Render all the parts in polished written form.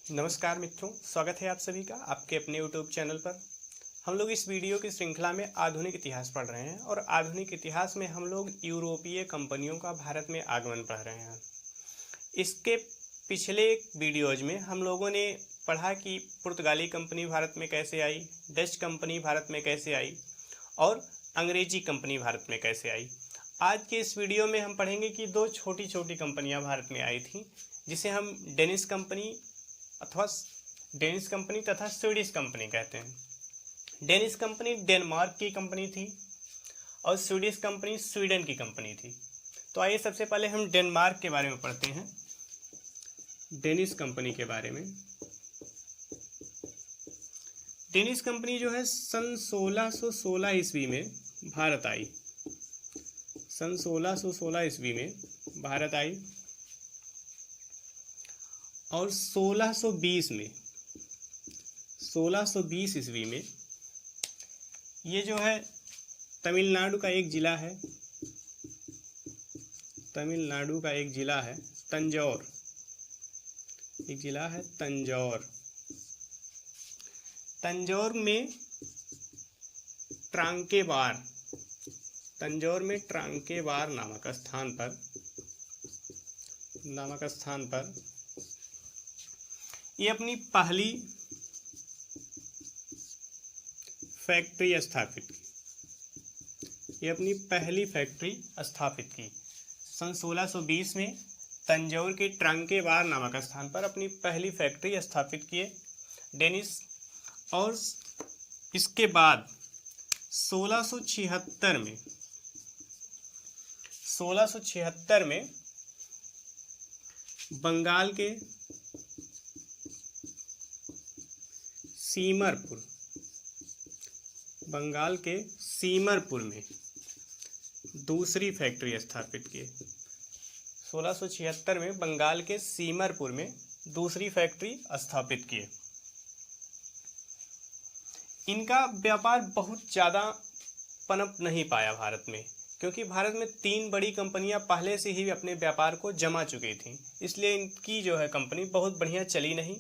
नमस्कार मित्रों, स्वागत है आप सभी का आपके अपने YouTube चैनल पर। हम लोग इस वीडियो की श्रृंखला में आधुनिक इतिहास पढ़ रहे हैं और आधुनिक इतिहास में हम लोग यूरोपीय कंपनियों का भारत में आगमन पढ़ रहे हैं। इसके पिछले वीडियोज में हम लोगों ने पढ़ा कि पुर्तगाली कंपनी भारत में कैसे आई, डच कंपनी भारत में कैसे आई और अंग्रेजी कंपनी भारत में कैसे आई। आज के इस वीडियो में हम पढ़ेंगे कि दो छोटी छोटी कंपनियां भारत में आई थी, जिसे हम डेनिश कंपनी तथा स्वीडिश कंपनी कहते हैं। डेनिश कंपनी डेनमार्क की कंपनी थी और स्वीडिश कंपनी स्वीडन की कंपनी थी। तो आइए सबसे पहले हम डेनमार्क के बारे में पढ़ते हैं, डेनिश कंपनी के बारे में। डेनिश कंपनी जो है सन 1616 ईस्वी में भारत आई। सन 1616 ईस्वी में भारत आई और 1620 ईस्वी में ये जो है तमिलनाडु का एक ज़िला है, तमिलनाडु का एक ज़िला है तंजौर, एक ज़िला है तंजौर। तंजौर में ट्रांकेबार, तंजौर में ट्रांकेबार नामक स्थान पर ये अपनी पहली फैक्ट्री स्थापित की। सन 1620 में तंजौर के ट्रांकेबार नामक स्थान पर अपनी पहली फैक्ट्री स्थापित किए डेनिश। और इसके बाद 1676 में बंगाल के सीमरपुर में दूसरी फैक्ट्री स्थापित किए। 1676 में बंगाल के सीमरपुर में दूसरी फैक्ट्री स्थापित किए। इनका व्यापार बहुत ज़्यादा पनप नहीं पाया भारत में, क्योंकि भारत में 3 बड़ी कंपनियां पहले से ही अपने व्यापार को जमा चुकी थीं, इसलिए इनकी जो है कंपनी बहुत बढ़िया चली नहीं।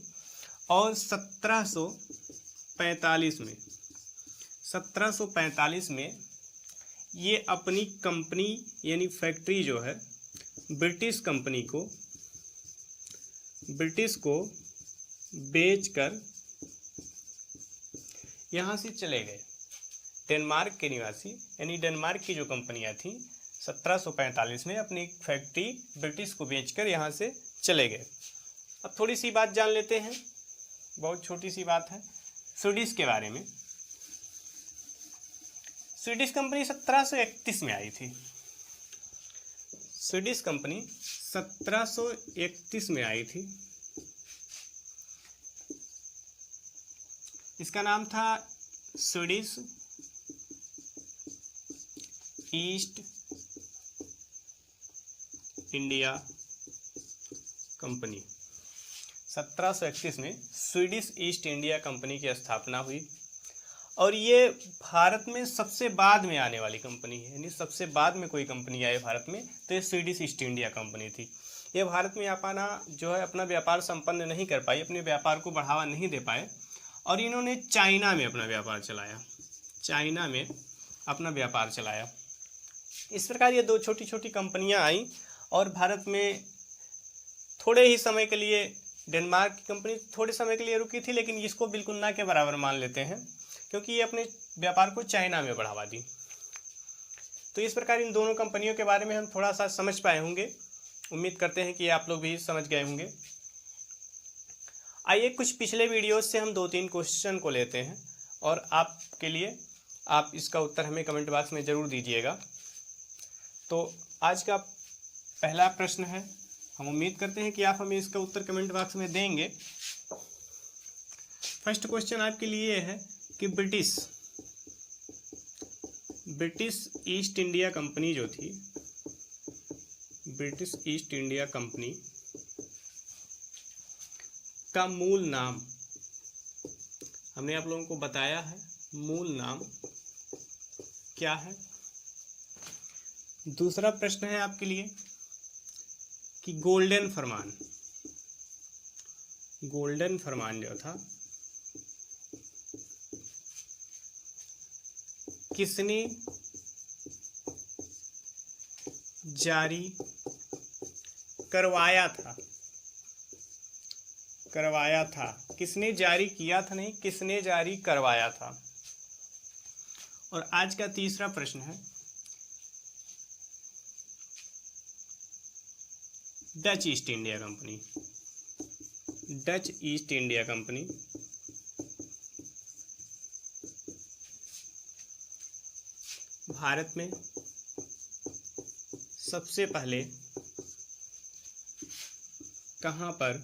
और 1745 में ये अपनी कंपनी यानी फैक्ट्री जो है ब्रिटिश को बेचकर यहाँ से चले गए। डेनमार्क के निवासी यानी डेनमार्क की जो कंपनियाँ थीं 1745 में अपनी फैक्ट्री ब्रिटिश को बेचकर यहाँ से चले गए। अब थोड़ी सी बात जान लेते हैं, बहुत छोटी सी बात है स्वीडिश के बारे में। स्वीडिश कंपनी 1731 में आई थी। स्वीडिश कंपनी 1731 में आई थी। इसका नाम था स्वीडिश ईस्ट इंडिया कंपनी। 1731 में स्वीडिश ईस्ट इंडिया कंपनी की स्थापना हुई और ये भारत में सबसे बाद में आने वाली कंपनी है, यानी सबसे बाद में कोई कंपनी आई भारत में तो ये स्वीडिश ईस्ट इंडिया कंपनी थी। ये भारत में अपना व्यापार संपन्न नहीं कर पाई, अपने व्यापार को बढ़ावा नहीं दे पाए और इन्होंने चाइना में अपना व्यापार चलाया। इस प्रकार ये दो छोटी छोटी कंपनियां आई और भारत में थोड़े ही समय के लिए डेनमार्क की कंपनी थोड़े समय के लिए रुकी थी, लेकिन इसको बिल्कुल ना के बराबर मान लेते हैं क्योंकि ये अपने व्यापार को चाइना में बढ़ावा दी। तो इस प्रकार इन दोनों कंपनियों के बारे में हम थोड़ा सा समझ पाए होंगे। उम्मीद करते हैं कि आप लोग भी समझ गए होंगे। आइए कुछ पिछले वीडियोस से हम 2-3 क्वेश्चन को लेते हैं और आपके लिए आप इसका उत्तर हमें कमेंट बॉक्स में ज़रूर दीजिएगा। तो आज का पहला प्रश्न है, हम उम्मीद करते हैं कि आप हमें इसका उत्तर कमेंट बॉक्स में देंगे। फर्स्ट क्वेश्चन आपके लिए है कि ब्रिटिश ईस्ट इंडिया कंपनी जो थी, ब्रिटिश ईस्ट इंडिया कंपनी का मूल नाम, हमने आप लोगों को बताया है मूल नाम क्या है। दूसरा प्रश्न है आपके लिए कि गोल्डन गोल्डन फरमान जो था किसने जारी करवाया था? किसने जारी किया था, नहीं किसने जारी करवाया था। और आज का तीसरा प्रश्न है, Dutch east India company Bharat में सबसे पहले कहाँ पर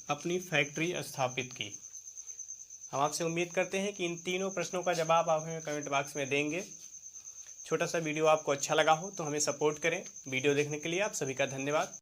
अपनी फैक्ट्री स्थापित की? हम आपसे उम्मीद करते हैं कि इन तीनों प्रश्नों का जवाब आप हमें कमेंट बॉक्स में देंगे। छोटा सा वीडियो आपको अच्छा लगा हो तो हमें सपोर्ट करें। वीडियो देखने के लिए आप सभी का धन्यवाद।